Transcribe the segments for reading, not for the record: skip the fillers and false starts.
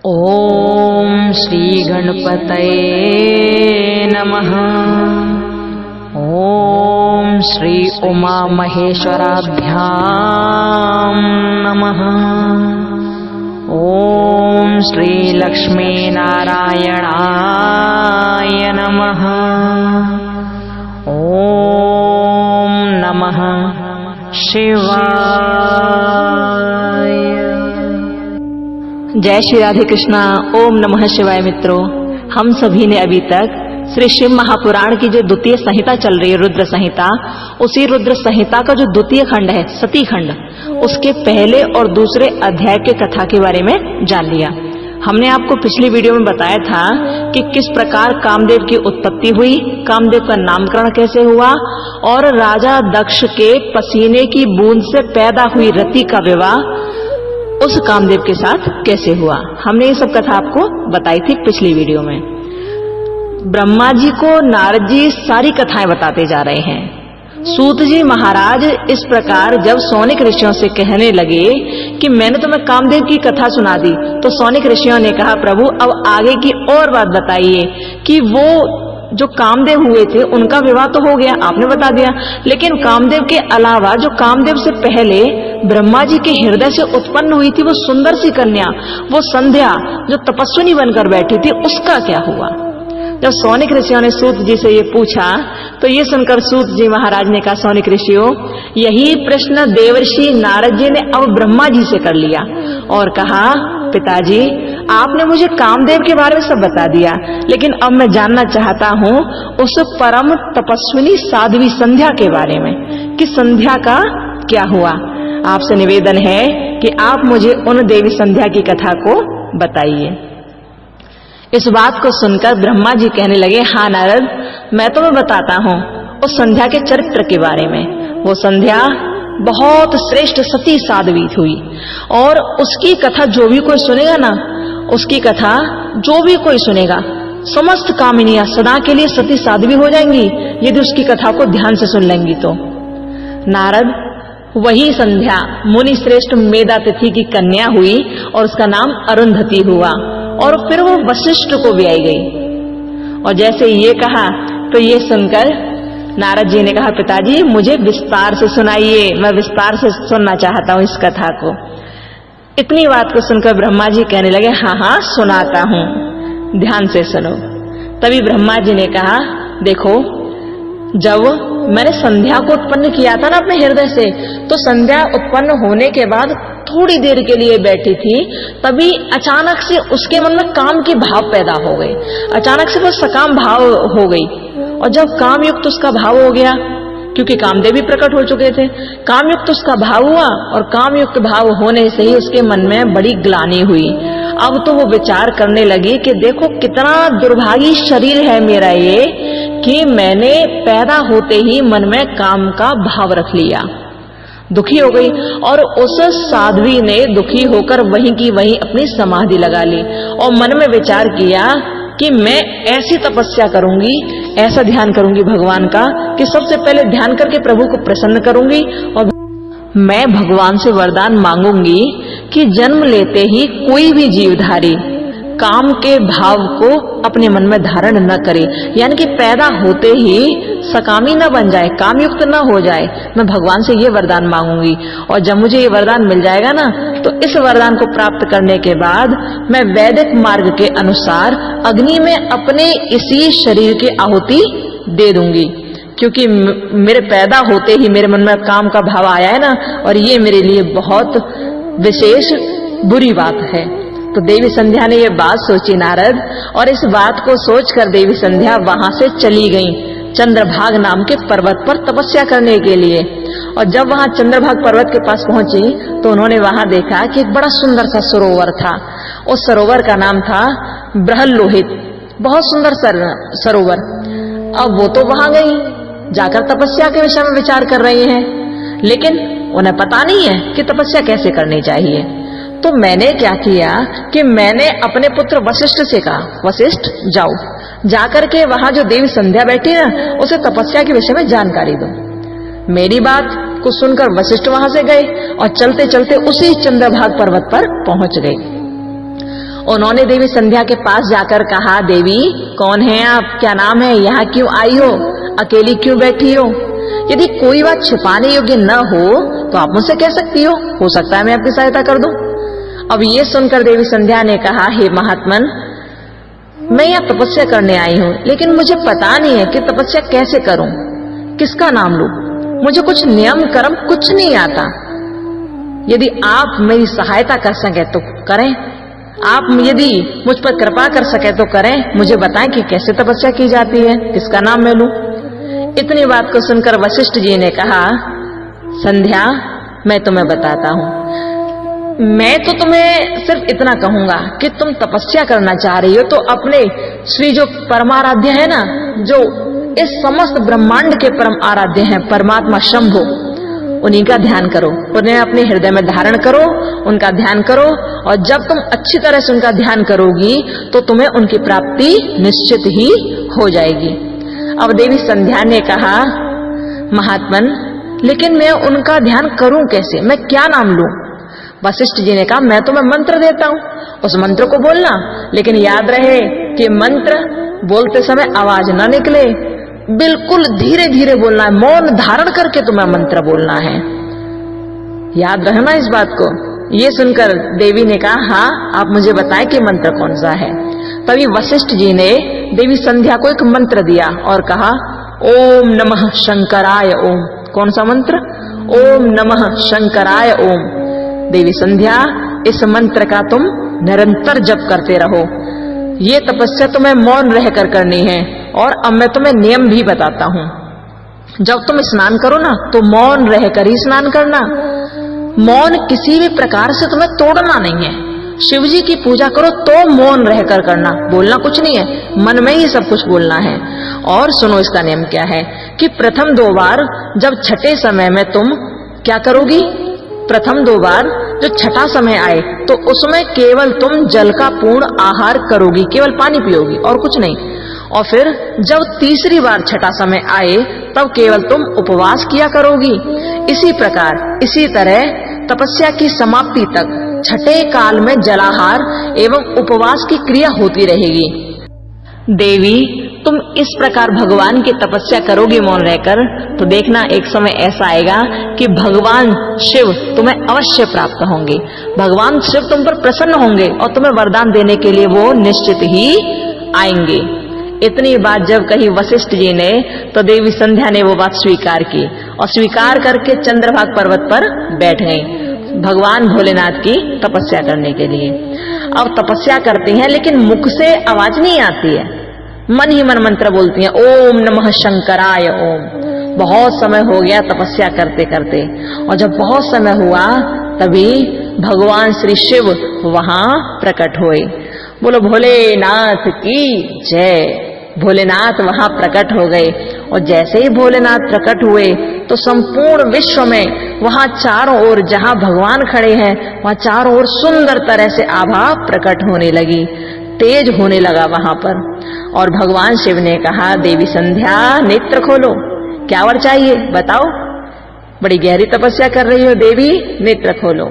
ओम श्री गणपतये नमः। ओम श्री उमा महेश्वराभ्याम नमः। ओम श्री लक्ष्मी नारायणाय नमः। ओम नमः शिवाय। जय श्री राधे कृष्णा। ओम नमः शिवाय। मित्रों, हम सभी ने अभी तक श्री शिव महापुराण की जो द्वितीय संहिता चल रही है, रुद्र संहिता, उसी रुद्र संहिता का जो द्वितीय खंड है, सती खंड, उसके पहले और दूसरे अध्याय के कथा के बारे में जान लिया। हमने आपको पिछली वीडियो में बताया था कि किस प्रकार कामदेव की उत्पत्ति हुई, कामदेव का नामकरण कैसे हुआ और राजा दक्ष के पसीने की बूंद से पैदा हुई रति का विवाह उस कामदेव के साथ कैसे हुआ। हमने ये सब कथा आपको बताई थी पिछली वीडियो में। ब्रह्मा जी को नारद जी सारी कथाएं बताते जा रहे हैं। सूत जी महाराज इस प्रकार जब सौनिक ऋषियों से कहने लगे कि मैंने तुम्हें कामदेव की कथा सुना दी, तो सौनिक ऋषियों ने कहा, प्रभु अब आगे की और बात बताइए कि वो जो कामदेव हुए थे उनका विवाह तो हो गया, आपने बता दिया, लेकिन कामदेव के अलावा जो कामदेव से पहले ब्रह्मा जी के हृदय से उत्पन्न हुई थी वो सुंदर सी कन्या, वो संध्या जो तपस्विनी बनकर बैठी थी, उसका क्या हुआ। जब सौनिक ऋषियों ने सूत जी से ये पूछा तो ये सुनकर सूत जी महाराज ने कहा, सौनिक ऋषियों, यही प्रश्न देवर्षि नारद जी ने अब ब्रह्मा जी से कर लिया और कहा, पिताजी आपने मुझे कामदेव के बारे में सब बता दिया, लेकिन अब मैं जानना चाहता हूँ उस परम तपस्विनी साध्वी संध्या के बारे में कि संध्या का क्या हुआ। आपसे निवेदन है कि आप मुझे उन देवी संध्या की कथा को बताइए। इस बात को सुनकर ब्रह्मा जी कहने लगे, हाँ नारद, मैं तुम्हें बताता हूँ उस संध्या के चरित्र के बारे में। वो संध्या बहुत श्रेष्ठ सती साध्वी हुई और उसकी कथा जो भी कोई सुनेगा ना, उसकी कथा जो भी कोई सुनेगा, समस्त कामिनियां सदा के लिए सती साध्वी हो जाएंगी यदि उसकी कथा को ध्यान से सुन लेंगी तो। नारद, वही संध्या मुनि श्रेष्ठ मेधातिथि की कन्या हुई और उसका नाम अरुंधति हुआ और फिर वो वशिष्ठ को ब्याई गई। और जैसे ये कहा तो ये सुनकर नारद जी ने कहा, पिताजी मुझे विस्तार से सुनाइए, मैं विस्तार से सुनना चाहता हूँ इस कथा को। इतनी बात को सुनकर ब्रह्मा जी कहने लगे, हाँ हाँ सुनाता हूँ, ध्यान से सुनो। तभी ब्रह्मा जी ने कहा, देखो, जब मैंने संध्या को उत्पन्न किया था ना अपने हृदय से, तो संध्या उत्पन्न होने के बाद थोड़ी देर के लिए बैठी थी, तभी अचानक से उसके मन में काम के भाव पैदा हो गए। अचानक से वो सकाम भाव हो गई और जब काम युक्त उसका भाव हो गया, क्योंकि कामदेव भी प्रकट हो चुके थे, काम युक्त उसका भाव हुआ और काम युक्त भाव होने से ही उसके मन में बड़ी ग्लानि हुई। अब तो वो विचार करने लगी कि देखो कितना दुर्भागी शरीर है मेरा ये कि मैंने पैदा होते ही मन में काम का भाव रख लिया। दुखी हो गई और उस साध्वी ने दुखी होकर वहीं की वहीं अपनी समाधि लगा ली और मन में विचार किया कि मैं ऐसी तपस्या करूंगी, ऐसा ध्यान करूंगी भगवान का कि सबसे पहले ध्यान करके प्रभु को प्रसन्न करूंगी और मैं भगवान से वरदान मांगूंगी कि जन्म लेते ही कोई भी जीवधारी काम के भाव को अपने मन में धारण न करे, यानी कि पैदा होते ही सकामी न बन जाए, काम युक्त न हो जाए। मैं भगवान से ये वरदान मांगूंगी और जब मुझे ये वरदान मिल जाएगा ना, तो इस वरदान को प्राप्त करने के बाद मैं वैदिक मार्ग के अनुसार अग्नि में अपने इसी शरीर की आहुति दे दूंगी, क्योंकि मेरे पैदा होते ही मेरे मन में काम का भाव आया है ना, और ये मेरे लिए बहुत विशेष बुरी बात है। तो देवी संध्या ने ये बात सोची नारद, और इस बात को सोचकर देवी संध्या वहां से चली गई चंद्रभाग नाम के पर्वत पर तपस्या करने के लिए। और जब वहां चंद्रभाग पर्वत के पास पहुंची तो उन्होंने वहां देखा कि एक बड़ा सुंदर सा सरोवर था। उस सरोवर का नाम था बृहल्लोहित, बहुत सुंदर सरोवर। अब वो तो वहां गई, जाकर तपस्या के विषय में विचार कर रही हैं, लेकिन उन्हें पता नहीं है कि तपस्या कैसे करनी चाहिए। तो मैंने क्या किया कि मैंने अपने पुत्र वशिष्ठ से कहा, वशिष्ठ जाओ, जाकर के वहां जो देवी संध्या बैठी ना उसे तपस्या के विषय में जानकारी दो। मेरी बात को सुनकर वशिष्ठ वहां से गए और चलते चलते उसी चंद्रभाग पर्वत पर पहुंच गए। उन्होंने देवी संध्या के पास जाकर कहा, देवी कौन है आप, क्या नाम है, यहाँ क्यों आई हो, अकेली क्यों बैठी हो? यदि कोई बात छिपाने योग्य न हो तो आप मुझसे कह सकती हो सकता है मैं आपकी सहायता कर दूं। अब ये सुनकर देवी संध्या ने कहा, हे महात्मन, मैं यहाँ तपस्या करने आई हूँ, लेकिन मुझे पता नहीं है कि तपस्या कैसे करूं, किसका नाम लूं। मुझे कुछ नियम कर्म कुछ नहीं आता। यदि आप मेरी सहायता कर सके तो करें, आप यदि मुझ पर कृपा कर सके तो करें, मुझे बताएं कि कैसे तपस्या की जाती है, किसका नाम मैं लूं। इतनी बात को सुनकर वशिष्ठ जी ने कहा, संध्या मैं तुम्हें बताता हूं। मैं तो तुम्हें सिर्फ इतना कहूंगा कि तुम तपस्या करना चाह रही हो तो अपने श्री जो परमाराध्य है ना, जो इस समस्त ब्रह्मांड के परम आराध्य हैं, परमात्मा शंभु, उन्हीं का ध्यान करो, उन्हें अपने हृदय में धारण करो, उनका ध्यान करो। और जब तुम अच्छी तरह से उनका ध्यान करोगी तो तुम्हें उनकी प्राप्ति निश्चित ही हो जाएगी। अब देवी संध्या ने कहा, महात्मन, लेकिन मैं उनका ध्यान करूं कैसे, मैं क्या नाम लूं? वशिष्ठ जी ने कहा, मैं तुम्हें मंत्र देता हूं, उस मंत्र को बोलना, लेकिन याद रहे कि मंत्र बोलते समय आवाज ना निकले, बिल्कुल धीरे धीरे बोलना है, मौन धारण करके तुम्हें मंत्र बोलना है। याद रखना इस बात को। ये सुनकर देवी ने कहा, हाँ आप मुझे बताएं कि मंत्र कौन सा है। तभी वशिष्ठ जी ने देवी संध्या को एक मंत्र दिया और कहा, ओम नमः शंकराय ओम। कौन सा मंत्र? ओम नमः शंकराय ओम। देवी संध्या, इस मंत्र का तुम निरंतर जप करते रहो। ये तपस्या तुम्हें मौन रहकर करनी है। और अब मैं तुम्हें नियम भी बताता हूं। जब तुम स्नान करो ना तो मौन रहकर ही स्नान करना। मौन किसी भी प्रकार से तुम्हें तोड़ना नहीं है। शिव जी की पूजा करो तो मौन रहकर करना, बोलना कुछ नहीं है, मन में ही सब कुछ बोलना है। और सुनो इसका नियम क्या है कि प्रथम 2 बार जब छठे समय में तुम क्या करोगी, प्रथम 2 बार जो छठा समय आए तो उसमें केवल तुम जल का पूर्ण आहार करोगी, केवल पानी पियोगी और कुछ नहीं। और फिर जब तीसरी बार छठा समय आए तब केवल तुम उपवास किया करोगी। इसी प्रकार इसी तरह तपस्या की समाप्ति तक छठे काल में जलाहार एवं उपवास की क्रिया होती रहेगी। देवी तुम इस प्रकार भगवान की तपस्या करोगी मौन रहकर तो देखना एक समय ऐसा आएगा कि भगवान शिव तुम्हें अवश्य प्राप्त होंगे। भगवान शिव तुम पर प्रसन्न होंगे और तुम्हें वरदान देने के लिए वो निश्चित ही आएंगे। इतनी बात जब कही वशिष्ठ जी ने तो देवी संध्या ने वो बात स्वीकार की और स्वीकार करके चंद्रभाग पर्वत पर बैठ गई भगवान भोलेनाथ की तपस्या करने के लिए। अब तपस्या करती हैं लेकिन मुख से आवाज नहीं आती है, मन ही मन मंत्र बोलती हैं, ओम नमः शंकराय ओम। बहुत समय हो गया तपस्या करते करते और जब बहुत समय हुआ तभी भगवान श्री शिव वहां प्रकट हुए। बोलो भोलेनाथ की जय। भोलेनाथ वहां प्रकट हो गए और जैसे ही भोलेनाथ प्रकट हुए तो संपूर्ण विश्व में वहां चारों ओर जहां भगवान खड़े हैं वहां चारों ओर सुंदर तरह से आभा प्रकट होने लगी, तेज होने लगा वहां पर। और भगवान शिव ने कहा, देवी संध्या नेत्र खोलो, क्या वर चाहिए बताओ, बड़ी गहरी तपस्या कर रही हो देवी, नेत्र खोलो।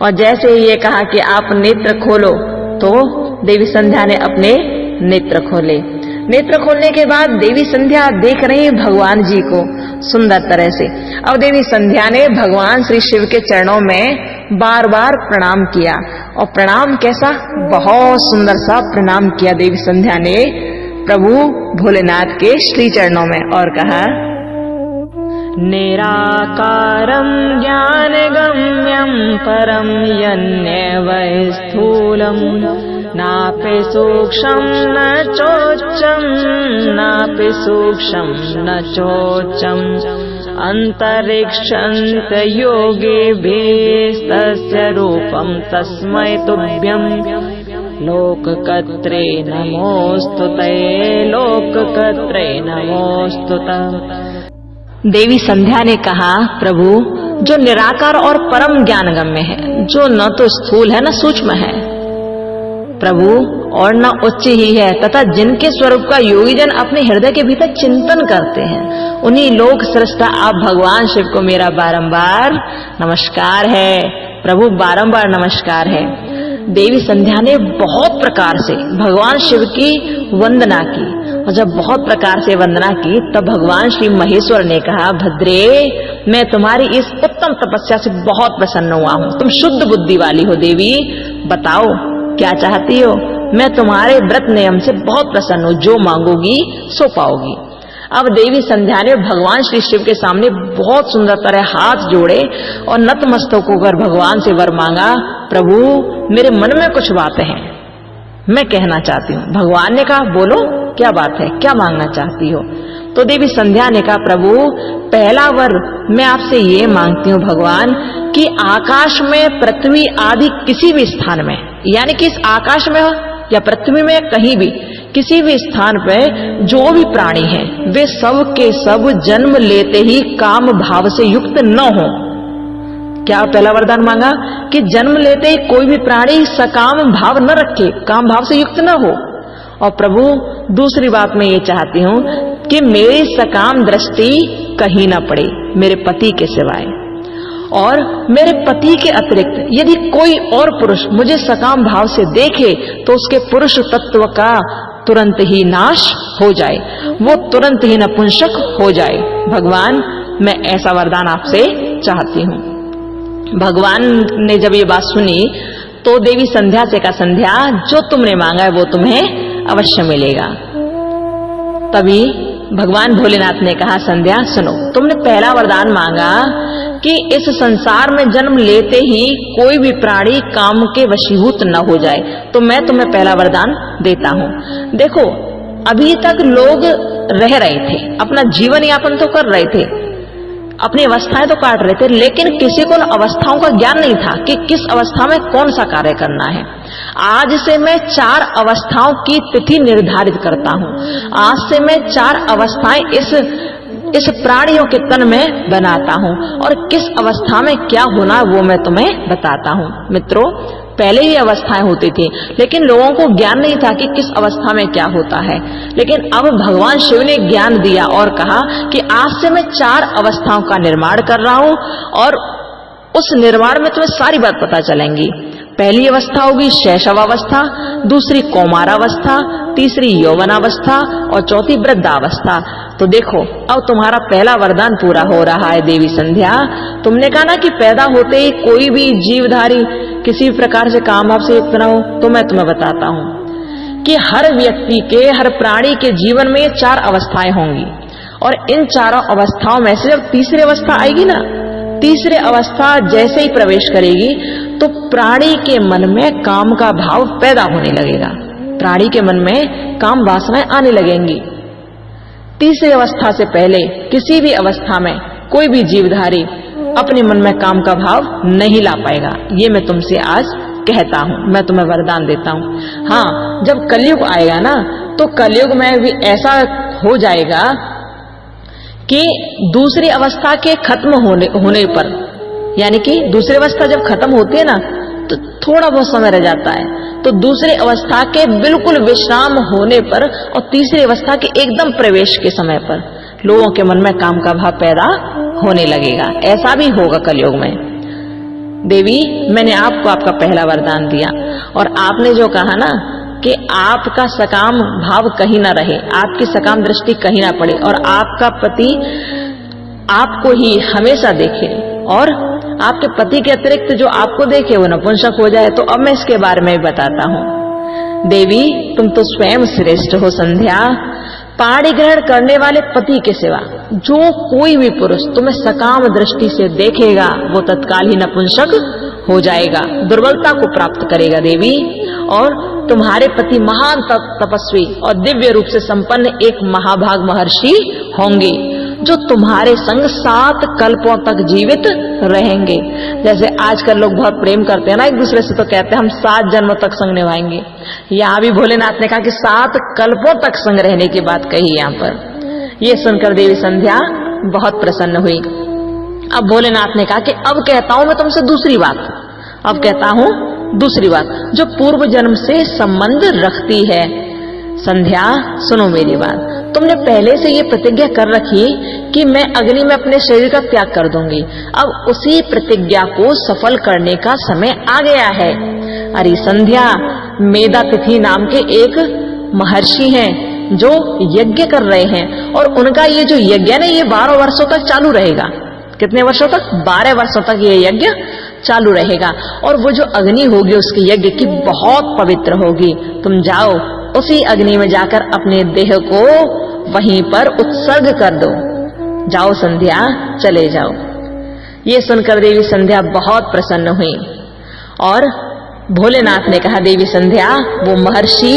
और जैसे ये कहा कि आप नेत्र खोलो तो देवी संध्या ने अपने नेत्र खोले। नेत्र खोलने के बाद देवी संध्या देख रही है भगवान जी को सुंदर तरह से। अब देवी संध्या ने भगवान श्री शिव के चरणों में बार बार प्रणाम किया और प्रणाम कैसा, बहुत सुंदर सा प्रणाम किया देवी संध्या ने प्रभु भोलेनाथ के श्री चरणों में और कहा, निराकारं ज्ञानगम्यं परं यन्नेव स्थूलं नापि सूक्ष्मं न चोच्चं नापि सूक्ष्मं न चोच्चं अन्तरिक्षन्त योगिभिस्तस्य रूपं तस्मै तुभ्यं लोककर्त्रे नमोस्तुते लोककर्त्रे नमोस्तुते। देवी संध्या ने कहा, प्रभु जो निराकार और परम ज्ञानगम्य है, जो न तो स्थूल है न सूक्ष्म है प्रभु और न उच्च ही है, तथा जिनके स्वरूप का योगी जन अपने हृदय के भीतर चिंतन करते हैं, उन्हीं लोक सृष्टा आप भगवान शिव को मेरा बारंबार नमस्कार है प्रभु, बारंबार नमस्कार है। देवी संध्या ने बहुत प्रकार से भगवान शिव की वंदना की, और जब बहुत प्रकार से वंदना की तब भगवान श्री महेश्वर ने कहा, भद्रे, मैं तुम्हारी इस उत्तम तपस्या से बहुत प्रसन्न हुआ हूँ। तुम शुद्ध बुद्धि वाली हो देवी, बताओ क्या चाहती हो। मैं तुम्हारे व्रत नियम से बहुत प्रसन्न हूँ, जो मांगोगी सो पाओगी। अब देवी संध्या ने भगवान श्री शिव के सामने बहुत सुंदर तरह हाथ जोड़े और नतमस्तक होकर भगवान से वर मांगा, प्रभु मेरे मन में कुछ बातें हैं, मैं कहना चाहती हूँ। भगवान ने कहा, बोलो क्या बात है, क्या मांगना चाहती हो। तो देवी संध्या ने कहा, प्रभु पहला वर मैं आपसे ये मांगती हूँ भगवान कि आकाश में, पृथ्वी आदि किसी भी स्थान में, यानी कि इस आकाश में या पृथ्वी में कहीं भी किसी भी स्थान पे जो भी प्राणी हैं वे सब के सब जन्म लेते ही काम भाव से युक्त न हो। क्या पहला वरदान मांगा कि जन्म लेते ही कोई भी प्राणी सकाम भाव न रखे, काम भाव से युक्त न हो। और प्रभु दूसरी बात मैं ये चाहती हूँ कि मेरी सकाम दृष्टि कहीं ना पड़े मेरे पति के सिवाय, और मेरे पति के अतिरिक्त यदि कोई और पुरुष मुझे सकाम भाव से देखे तो उसके पुरुष तत्व का तुरंत ही नाश हो जाए, वो तुरंत ही नपुंसक हो जाए। भगवान मैं ऐसा वरदान आपसे चाहती हूँ। भगवान ने जब ये बात सुनी तो देवी संध्या से कहा, संध्या जो तुमने मांगा है वो तुम्हें अवश्य मिलेगा। तभी भगवान भोलेनाथ ने कहा, संध्या सुनो, तुमने पहला वरदान मांगा कि इस संसार में जन्म लेते ही कोई भी प्राणी काम के वशीभूत न हो जाए, तो मैं तुम्हें पहला वरदान देता हूँ। देखो अभी तक लोग रह रहे थे, अपना जीवन यापन तो कर रहे थे, अपनी अवस्थाएं तो काट रहे थे, लेकिन किसी को अवस्थाओं का ज्ञान नहीं था कि किस अवस्था में कौन सा कार्य करना है। आज से मैं 4 अवस्थाओं की तिथि निर्धारित करता हूँ। आज से मैं 4 अवस्थाएं इस प्राणियों के तन में बनाता हूँ, और किस अवस्था में क्या होना वो मैं तुम्हें बताता हूँ। मित्रों, पहले ये अवस्थाएं होती थी लेकिन लोगों को ज्ञान नहीं था कि किस अवस्था में क्या होता है। लेकिन अब भगवान शिव ने ज्ञान दिया और कहा कि आज से मैं 4 अवस्थाओं का निर्माण कर रहा हूँ, और उस निर्माण में तुम्हें सारी बात पता चलेंगी। पहली अवस्था होगी शैशवावस्था, दूसरी कौमारावस्था, तीसरी यौवनावस्था और चौथी वृद्धावस्था। तो देखो अब तुम्हारा पहला वरदान पूरा हो रहा है देवी संध्या। तुमने कहा ना कि पैदा होते ही कोई भी जीवधारी किसी भी प्रकार से काम भाव से युक्त न हो, तो मैं तुम्हें बताता हूँ कि हर व्यक्ति के, हर प्राणी के जीवन में ये 4 अवस्थाएं होंगी, और इन 4 अवस्थाओं में से जब तीसरी अवस्था आएगी ना, तीसरी अवस्था जैसे ही प्रवेश करेगी तो प्राणी के मन में काम का भाव पैदा होने लगेगा, प्राणी के मन में काम वासनाएं आने लगेंगी। तीसरी अवस्था से पहले किसी भी अवस्था में कोई भी जीवधारी अपने मन में काम का भाव नहीं ला पाएगा। ये मैं तुमसे आज कहता हूँ, मैं तुम्हें वरदान देता हूँ। हाँ, जब कलयुग आएगा ना तो कलयुग में भी ऐसा हो जाएगा कि दूसरी अवस्था के खत्म होने पर, यानी कि दूसरी अवस्था जब खत्म होती है ना तो थोड़ा बहुत समय रह जाता है, तो दूसरी अवस्था के बिल्कुल विश्राम होने पर और तीसरी अवस्था के एकदम प्रवेश के समय पर लोगों के मन में काम का भाव पैदा होने लगेगा। ऐसा भी होगा कलयुग में। देवी, मैंने आपको आपका पहला वरदान दिया, और आपने जो कहा ना कि आपका सकाम भाव कहीं ना रहे, आपकी सकाम दृष्टि कहीं ना पड़े, और आपका पति आपको ही हमेशा देखे, और आपके पति के अतिरिक्त जो आपको देखे वो नपुंसक हो जाए। तो अब मैं इसके बारे में बताता हूँ। देवी, तुम तो स्वयं श्रेष्ठ हो संध्या। पाणी ग्रहण करने वाले पति के सिवा जो कोई भी पुरुष तुम्हें सकाम दृष्टि से देखेगा वो तत्काल ही नपुंसक हो जाएगा, दुर्बलता को प्राप्त करेगा देवी। और तुम्हारे पति महान तपस्वी और दिव्य रूप से संपन्न एक महाभाग महर्षि होंगे जो तुम्हारे संग 7 कल्पों तक जीवित रहेंगे। जैसे आजकल लोग बहुत प्रेम करते हैं ना एक दूसरे से, तो कहते हैं हम 7 जन्मों तक संग निभाएंगे। यहाँ भी भोलेनाथ ने कहा कि 7 कल्पों तक संग रहने की बात कही यहाँ पर। ये सुनकर देवी संध्या बहुत प्रसन्न हुई। अब भोलेनाथ ने कहा कि अब कहता हूं मैं तुमसे दूसरी बात, अब कहता हूं दूसरी बात जो पूर्व जन्म से संबंध रखती है। संध्या, सुनो मेरी बात। तुमने पहले से ये प्रतिज्ञा कर रखी कि मैं अग्नि में अपने शरीर का त्याग कर दूंगी। अब उसी प्रतिज्ञा को सफल करने का समय आ गया है। अरे संध्या, मेधातिथि नाम के एक महर्षि हैं जो यज्ञ कर रहे हैं, और उनका ये जो यज्ञ है ना, ये 12 वर्षों तक चालू रहेगा। कितने वर्षों तक? 12 वर्षों तक ये यज्ञ चालू रहेगा। और वो जो अग्नि होगी उसकी यज्ञ की बहुत पवित्र होगी। तुम जाओ, उसी अग्नि में जाकर अपने देह को वहीं पर उत्सर्ग कर दो। जाओ संध्या, चले जाओ। ये सुनकर देवी संध्या बहुत प्रसन्न हुई और भोलेनाथ ने कहा, देवी संध्या, वो महर्षि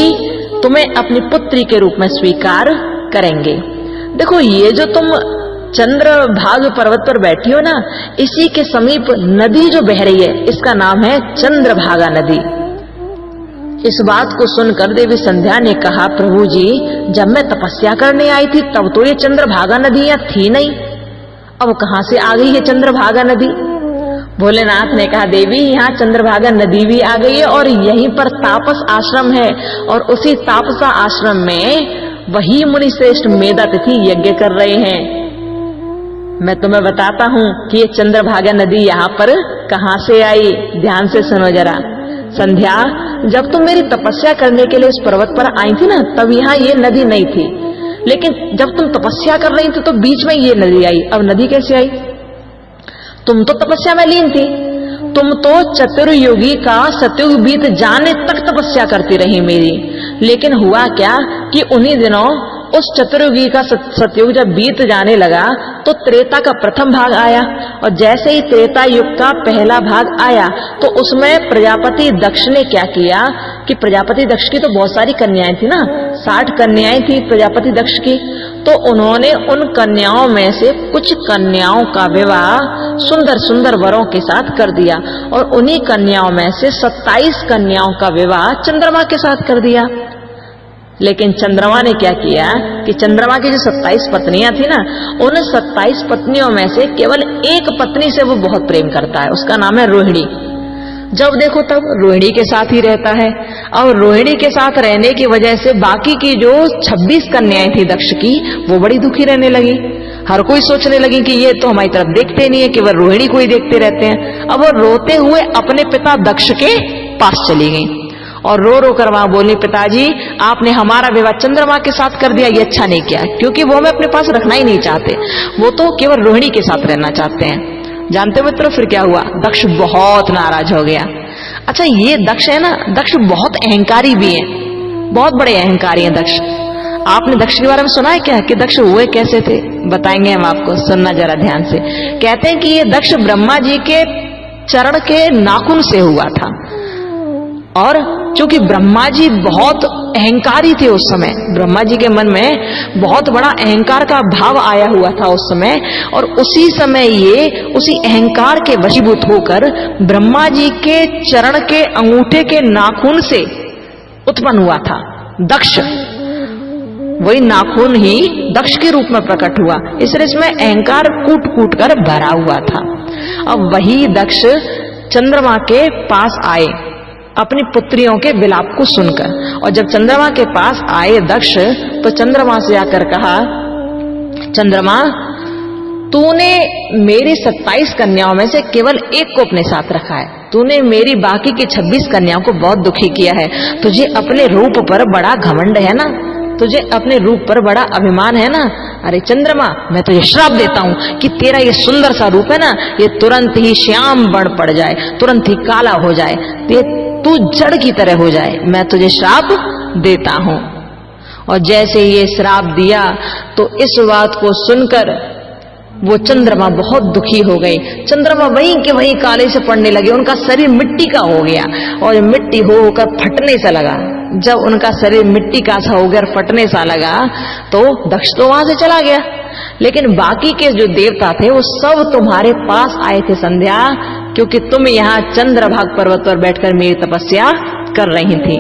तुम्हें अपनी पुत्री के रूप में स्वीकार करेंगे। देखो, ये जो तुम चंद्रभाग पर्वत पर बैठी हो ना, इसी के समीप नदी जो बह रही है, इसका नाम है चंद्रभागा नदी। इस बात को सुनकर देवी संध्या ने कहा, प्रभु जी, जब मैं तपस्या करने आई थी तब तो ये चंद्रभागा नदी यहाँ थी नहीं, अब कहां से आ गई है चंद्रभागा नदी? भोलेनाथ ने कहा, देवी, यहाँ चंद्रभागा नदी भी आ गई है और यहीं पर तापस आश्रम है, और उसी तापसा आश्रम में वही मुनि श्रेष्ठ मेधातिथि यज्ञ कर रहे हैं। मैं तुम्हें बताता हूं कि ये चंद्रभागा नदी यहाँ पर कहां से आई। ध्यान से सुनो जरा। संध्या, जब तुम मेरी तपस्या करने के लिए इस पर्वत पर आई थी ना, तब यहाँ ये नदी नहीं थी, लेकिन जब तुम तपस्या कर रही थी तो बीच में ये नदी आई। अब नदी कैसे आई? तुम तो तपस्या में लीन थी, तुम तो चतुर्युगी का सतयुग बीत जाने तक तपस्या करती रही मेरी। लेकिन हुआ क्या कि उन्हीं दिनों उस चतुर्युगी का सतयुग जब बीत जाने लगा तो त्रेता का प्रथम भाग आया, और जैसे ही त्रेता युग का पहला भाग आया तो उसमें प्रजापति दक्ष ने क्या किया कि प्रजापति दक्ष की तो बहुत सारी कन्याएं थी ना, 60 कन्याएं थी प्रजापति दक्ष की। तो उन्होंने उन कन्याओं में से कुछ कन्याओं का विवाह सुंदर सुंदर वरों के साथ कर दिया, और उन्हीं कन्याओं में से 27 कन्याओं का विवाह चंद्रमा के साथ कर दिया। लेकिन चंद्रमा ने क्या किया कि चंद्रमा की जो 27 पत्नियां थी ना, उन 27 पत्नियों में से केवल एक पत्नी से वो बहुत प्रेम करता है, उसका नाम है रोहिणी। जब देखो तब रोहिणी के साथ ही रहता है, और रोहिणी के साथ रहने की वजह से बाकी की जो 26 कन्याएं थी दक्ष की, वो बड़ी दुखी रहने लगी। हर कोई सोचने लगी कि ये तो हमारी तरफ देखते नहीं है, केवल रोहिणी को ही देखते रहते हैं। अब वो रोते हुए अपने पिता दक्ष के पास चली गई और रो रो कर वहां बोली, पिताजी, आपने हमारा विवाह चंद्रमा के साथ कर दिया, ये अच्छा नहीं किया, क्योंकि वो हमें अपने पास रखना ही नहीं चाहते, वो तो केवल रोहिणी के साथ रहना चाहते हैं। जानते हो मित्रों फिर क्या हुआ? दक्ष बहुत नाराज हो गया। अच्छा, ये दक्ष है ना, दक्ष बहुत अहंकारी भी है, बहुत बड़े अहंकारी हैं दक्ष। आपने दक्ष के बारे में सुना है क्या कि दक्ष हुए कैसे थे? बताएंगे हम आपको, सुनना जरा ध्यान से। कहते हैं कि ये दक्ष ब्रह्मा जी के चरण के नाखून से हुआ था, और चूंकि ब्रह्मा जी बहुत अहंकारी थे उस समय, ब्रह्मा जी के मन में बहुत बड़ा अहंकार का भाव आया हुआ था उस समय, और उसी समय ये उसी अहंकार के वशीभूत होकर ब्रह्मा जी के चरण के अंगूठे के नाखून से उत्पन्न हुआ था दक्ष। वही नाखून ही दक्ष के रूप में प्रकट हुआ, इसलिए इसमें अहंकार कूट कूट कर भरा हुआ था। अब वही दक्ष चंद्रमा के पास आए अपनी पुत्रियों के विलाप को सुनकर, और जब चंद्रमा के पास आए दक्ष तो चंद्रमा से आकर कहा, चंद्रमा, तूने मेरी 27 कन्याओं में से केवल एक को अपने साथ रखा है, तूने मेरी बाकी की 26 कन्याओं को बहुत दुखी किया है। तुझे अपने रूप पर बड़ा घमंड है ना, तुझे अपने रूप पर बड़ा अभिमान है ना। अरे चंद्रमा, मैं तुझे श्राप देता हूं कि तेरा ये सुंदर सा रूप है ना, ये तुरंत ही श्याम बन पड़ जाए, तुरंत ही काला हो जाए, तू जड़ की तरह हो जाए, मैं तुझे श्राप देता हूं। और जैसे ये श्राप दिया तो इस बात को सुनकर वो चंद्रमा बहुत दुखी हो गई। चंद्रमा वहीं के वहीं काले से पड़ने लगे, उनका शरीर मिट्टी का हो गया और मिट्टी होकर फटने सा लगा। जब उनका शरीर मिट्टी का सा हो गया, फटने सा लगा, तो दक्ष तो वहां से चला गया, लेकिन बाकी के जो देवता थे वो सब तुम्हारे पास आए थे संध्या, क्योंकि तुम यहाँ चंद्रभाग पर्वत पर बैठकर मेरी तपस्या कर रही थी।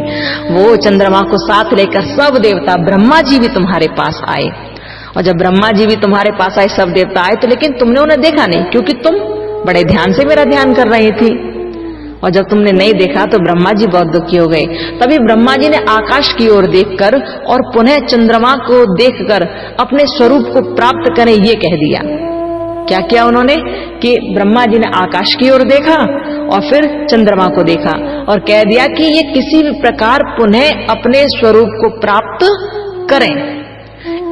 वो चंद्रमा को साथ लेकर सब देवता, ब्रह्मा जी भी तुम्हारे पास आए, और जब ब्रह्मा जी भी तुम्हारे पास आए, सब देवता आए, तो लेकिन तुमने उन्हें देखा नहीं, क्योंकि तुम बड़े ध्यान से मेरा ध्यान कर रही थी। और जब तुमने नहीं देखा तो ब्रह्मा जी बहुत दुखी हो गए। तभी ब्रह्मा जी ने आकाश की ओर देखकर और पुनः चंद्रमा को देखकर अपने स्वरूप को प्राप्त करें ये कह दिया। क्या किया उन्होंने कि ब्रह्मा जी ने आकाश की ओर देखा और फिर चंद्रमा को देखा और कह दिया कि ये किसी भी प्रकार पुनः अपने स्वरूप को प्राप्त करें।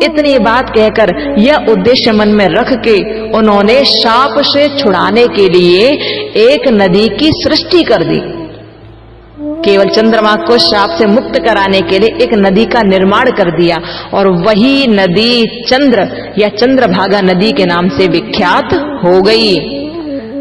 इतनी बात कहकर यह उद्देश्य मन में रख के उन्होंने शाप से छुड़ाने के लिए एक नदी की सृष्टि कर दी। केवल चंद्रमा को शाप से मुक्त कराने के लिए एक नदी का निर्माण कर दिया और वही नदी चंद्र या चंद्रभागा नदी के नाम से विख्यात हो गई।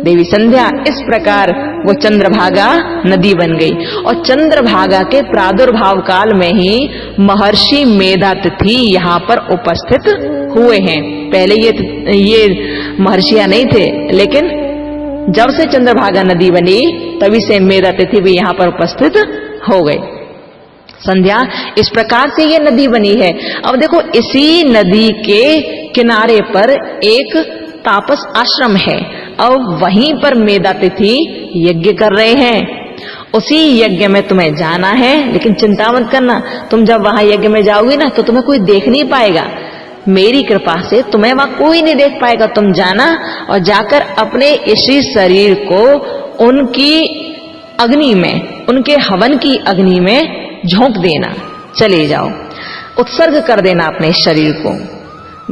देवी संध्या इस प्रकार वो चंद्रभागा नदी बन गई और चंद्रभागा के प्रादुर्भाव काल में ही महर्षि मेधातिथि यहाँ पर उपस्थित हुए हैं। पहले ये महर्षियां नहीं थे, लेकिन जब से चंद्रभागा नदी बनी तभी से मेधातिथि भी यहाँ पर उपस्थित हो गए। संध्या इस प्रकार से ये नदी बनी है। अब देखो, इसी नदी के किनारे पर एक तापस आश्रम है। अब वहीं पर मेधातिथि यज्ञ कर रहे हैं। उसी यज्ञ में तुम्हें जाना है, लेकिन चिंता मत करना, तुम जब वहां यज्ञ में जाओगी ना तो तुम्हें कोई देख नहीं पाएगा। मेरी कृपा से तुम्हें वहां कोई नहीं देख पाएगा। तुम जाना और जाकर अपने इसी शरीर को उनकी अग्नि में, उनके हवन की अग्नि में झोंक देना। चले जाओ, उत्सर्ग कर देना अपने शरीर को।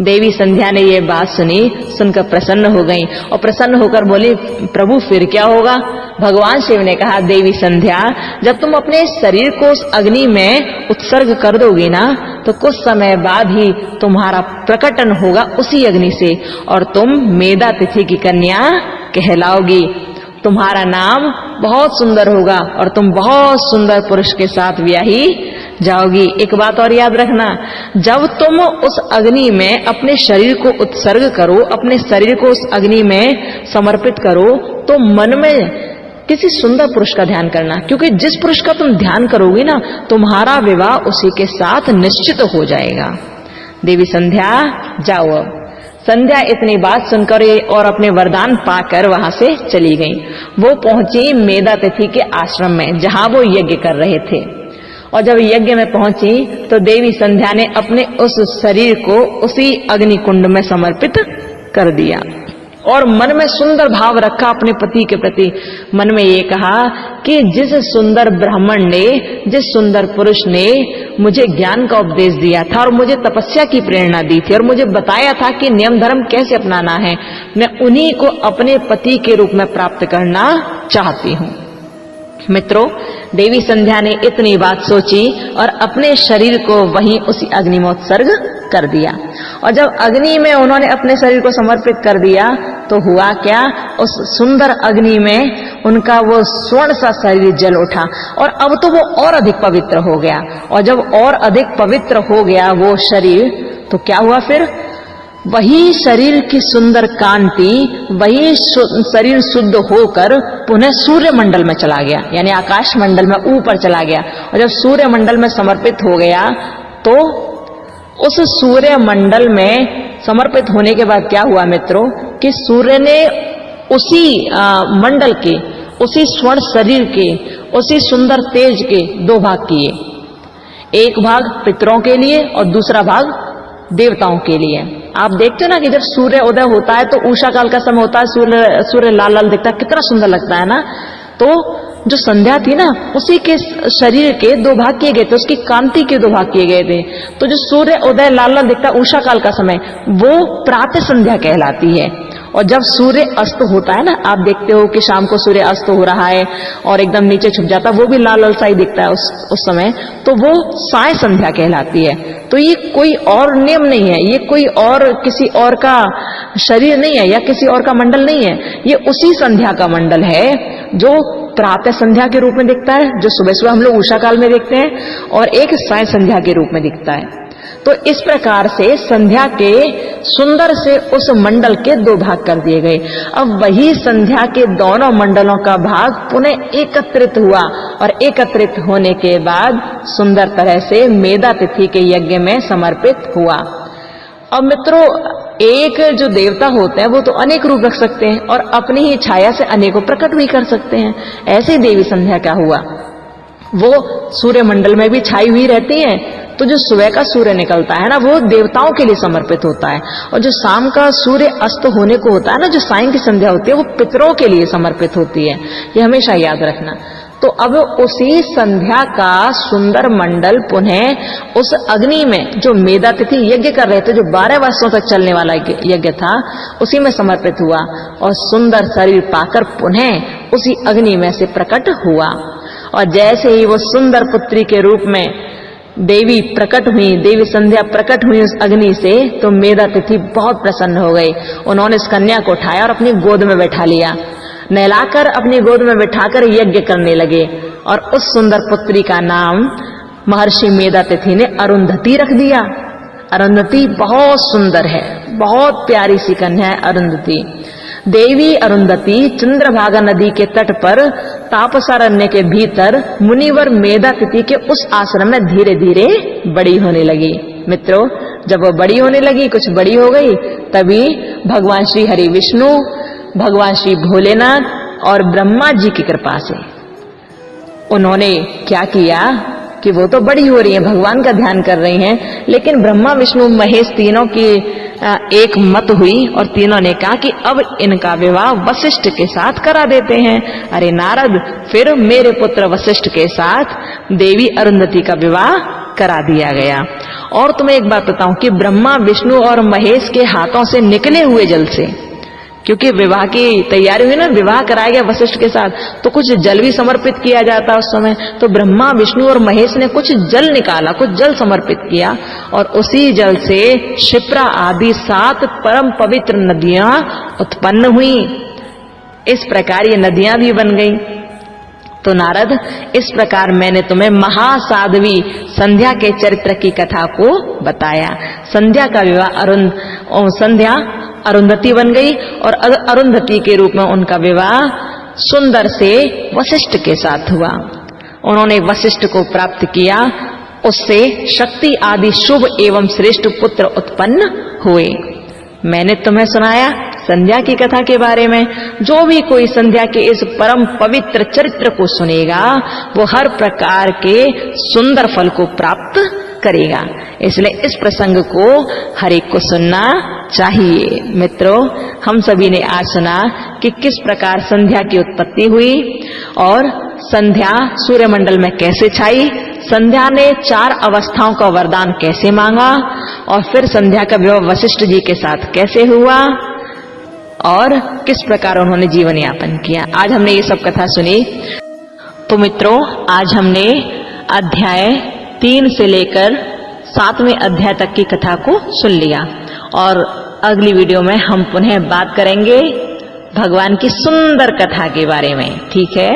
देवी संध्या ने ये बात सुनी, सुनकर प्रसन्न हो गई और प्रसन्न होकर बोली, प्रभु फिर क्या होगा? भगवान शिव ने कहा, देवी संध्या, जब तुम अपने शरीर को उस अग्नि में उत्सर्ग कर दोगी ना तो कुछ समय बाद ही तुम्हारा प्रकटन होगा उसी अग्नि से और तुम मेधातिथि की कन्या कहलाओगी। तुम्हारा नाम बहुत सुंदर होगा और तुम बहुत सुंदर पुरुष के साथ ब्याही जाओगी। एक बात और याद रखना, जब तुम उस अग्नि में अपने शरीर को उत्सर्ग करो, अपने शरीर को उस अग्नि में समर्पित करो, तो मन में किसी सुंदर पुरुष का ध्यान करना, क्योंकि जिस पुरुष का तुम ध्यान करोगी ना, तुम्हारा विवाह उसी के साथ निश्चित हो जाएगा। देवी संध्या, जाओ अब। संध्या इतनी बात सुनकर और अपने वरदान पाकर वहां से चली गई। वो पहुंची मेधातिथि के आश्रम में जहां वो यज्ञ कर रहे थे और जब यज्ञ में पहुंची तो देवी संध्या ने अपने उस शरीर को उसी अग्नि कुंड में समर्पित कर दिया और मन में सुंदर भाव रखा अपने पति के प्रति। मन में ये कहा कि जिस सुंदर ब्राह्मण ने, जिस सुंदर पुरुष ने मुझे ज्ञान का उपदेश दिया था और मुझे तपस्या की प्रेरणा दी थी और मुझे बताया था कि नियम धर्म कैसे अपनाना है, मैं उन्हीं को अपने पति के रूप में प्राप्त करना चाहती हूँ। मित्रों, देवी संध्या ने इतनी बात सोची और अपने शरीर को वहीं उसी अग्नि में उत्सर्ग कर दिया और जब अग्नि में उन्होंने अपने शरीर को समर्पित कर दिया तो हुआ क्या, उस सुंदर अग्नि में उनका वो स्वर्ण सा शरीर जल उठा और अब तो वो और अधिक पवित्र हो गया और जब और अधिक पवित्र हो गया वो शरीर, तो क्या हुआ फिर, वही शरीर की सुंदर कांति, वही शरीर शुद्ध होकर पुनः सूर्य मंडल में चला गया, यानी आकाश मंडल में ऊपर चला गया और जब सूर्य मंडल में समर्पित हो गया तो उस सूर्य मंडल में समर्पित होने के बाद क्या हुआ मित्रों कि सूर्य ने उसी मंडल के, उसी स्वर्ण शरीर के, उसी सुंदर तेज के दो भाग किए, एक भाग पितरों के लिए और दूसरा भाग देवताओं के लिए। आप देखते हो ना कि जब सूर्य उदय होता है तो उषा काल का समय होता है, सूर्य लाल लाल दिखता है, कितना सुंदर लगता है ना। तो जो संध्या थी ना, उसी के शरीर के दो भाग किए गए थे, उसकी कांति के दो भाग किए गए थे। तो जो सूर्य उदय लाल लाल दिखता है उषा काल का समय, वो प्रातः संध्या कहलाती है। और जब सूर्य अस्त होता है ना, आप देखते हो कि शाम को सूर्य अस्त हो रहा है और एकदम नीचे छुप जाता है, वो भी लाल लाल सा ही दिखता है उस समय, तो वो साय संध्या कहलाती है। तो ये कोई और नियम नहीं है, ये कोई और किसी और का शरीर नहीं है या किसी और का मंडल नहीं है, ये उसी संध्या का मंडल है जो प्रातः संध्या के रूप में दिखता है, जो सुबह सुबह हम लोग उषा काल में देखते हैं, और एक साय संध्या के रूप में दिखता है। तो इस प्रकार से संध्या के सुंदर से उस मंडल के दो भाग कर दिए गए। अब वही संध्या के दोनों मंडलों का भाग पुनः एकत्रित हुआ और एकत्रित होने के बाद सुंदर तरह से मेधातिथि के यज्ञ में समर्पित हुआ। अब मित्रों, एक जो देवता होते हैं वो तो अनेक रूप रख सकते हैं और अपनी ही छाया से अनेकों प्रकट भी कर सकते हैं। ऐसे देवी संध्या क्या हुआ, वो सूर्य मंडल में भी छाई हुई रहती हैं, तो जो सुबह का सूर्य निकलता है ना, वो देवताओं के लिए समर्पित होता है, और जो शाम का सूर्य अस्त होने को होता है ना, जो सायं की संध्या होती है, वो पितरों के लिए समर्पित होती है। ये हमेशा याद रखना। तो अब उसी संध्या का सुंदर मंडल पुनः उस अग्नि में जो मेधा तिथि यज्ञ कर रहे थे, जो 12 वर्षों तक चलने वाला यज्ञ था, उसी में समर्पित हुआ और सुंदर शरीर पाकर पुनः उसी अग्नि में से प्रकट हुआ। और जैसे ही वो सुंदर पुत्री के रूप में देवी प्रकट हुई, देवी संध्या प्रकट हुई उस अग्नि से, तो मेधा तिथि बहुत प्रसन्न हो गई। उन्होंने इस कन्या को उठाया और अपनी गोद में बैठा लिया, नहलाकर अपनी गोद में बिठाकर यज्ञ करने लगे। और उस सुंदर पुत्री का नाम महर्षि मेधा तिथि ने अरुंधति रख दिया। अरुंधति बहुत सुंदर है, बहुत प्यारी सी कन्या है अरुंधति। देवी अरुंधति चंद्रभागा नदी के तट पर तापसारण्य के भीतर मुनिवर मेधा तिथि के उस आश्रम में धीरे धीरे बड़ी होने लगी। मित्रों, जब वो बड़ी होने लगी, कुछ बड़ी हो गई, तभी भगवान श्री हरि विष्णु, भगवान श्री भोलेनाथ और ब्रह्मा जी की कृपा से उन्होंने क्या किया कि वो तो बड़ी हो रही है, भगवान का ध्यान कर रही हैं, लेकिन ब्रह्मा विष्णु महेश तीनों की एक मत हुई और तीनों ने कहा कि अब इनका विवाह वशिष्ठ के साथ करा देते हैं। अरे नारद, फिर मेरे पुत्र वशिष्ठ के साथ देवी अरुंधति का विवाह करा दिया गया। और तुम्हें एक बात बताऊं कि ब्रह्मा विष्णु और महेश के हाथों से निकले हुए जल से, क्योंकि विवाह की तैयारी हुई ना, विवाह कराया गया वशिष्ठ के साथ, तो कुछ जल भी समर्पित किया जाता उस समय। तो ब्रह्मा विष्णु और महेश ने कुछ जल निकाला, कुछ जल समर्पित किया, और उसी जल से क्षिप्रा आदि 7 परम पवित्र नदियां उत्पन्न हुई। इस प्रकार ये नदियां भी बन गई। तो नारद, इस प्रकार मैंने तुम्हें महासाध्वी संध्या के चरित्र की कथा को बताया। संध्या का विवाह संध्या अरुंधति बन गई और अरुंधति के रूप में उनका विवाह सुंदर से वशिष्ठ के साथ हुआ। उन्होंने वशिष्ठ को प्राप्त किया, उससे शक्ति आदि शुभ एवं श्रेष्ठ पुत्र उत्पन्न हुए। मैंने तुम्हें सुनाया संध्या की कथा के बारे में। जो भी कोई संध्या के इस परम पवित्र चरित्र को सुनेगा, वो हर प्रकार के सुंदर फल को प्राप्त करेगा। इसलिए इस प्रसंग को हर एक को सुनना चाहिए। मित्रों, हम सभी ने आज सुना कि किस प्रकार संध्या की उत्पत्ति हुई और संध्या सूर्यमंडल में कैसे छाई, संध्या ने 4 अवस्थाओं का वरदान कैसे मांगा, और फिर संध्या का विवाह वशिष्ठ जी के साथ कैसे हुआ और किस प्रकार उन्होंने जीवन यापन किया। आज हमने ये सब कथा सुनी। तो मित्रों, आज हमने अध्याय 3 से लेकर 7वें अध्याय तक की कथा को सुन लिया, और अगली वीडियो में हम पुनः बात करेंगे भगवान की सुंदर कथा के बारे में। ठीक है,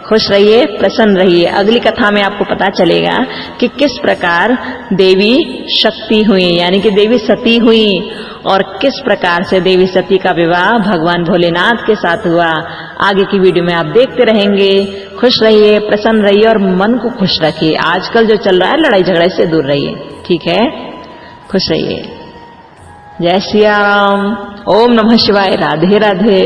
खुश रहिए, प्रसन्न रहिए। अगली कथा में आपको पता चलेगा कि किस प्रकार देवी शक्ति हुई, यानी कि देवी सती हुई, और किस प्रकार से देवी सती का विवाह भगवान भोलेनाथ के साथ हुआ। आगे की वीडियो में आप देखते रहेंगे। खुश रहिए, प्रसन्न रहिए और मन को खुश रखिए। आजकल जो चल रहा है लड़ाई झगड़े से दूर रहिए। ठीक है, खुश रहिए। जय श्री राम। ओम नमः शिवाय। राधे राधे।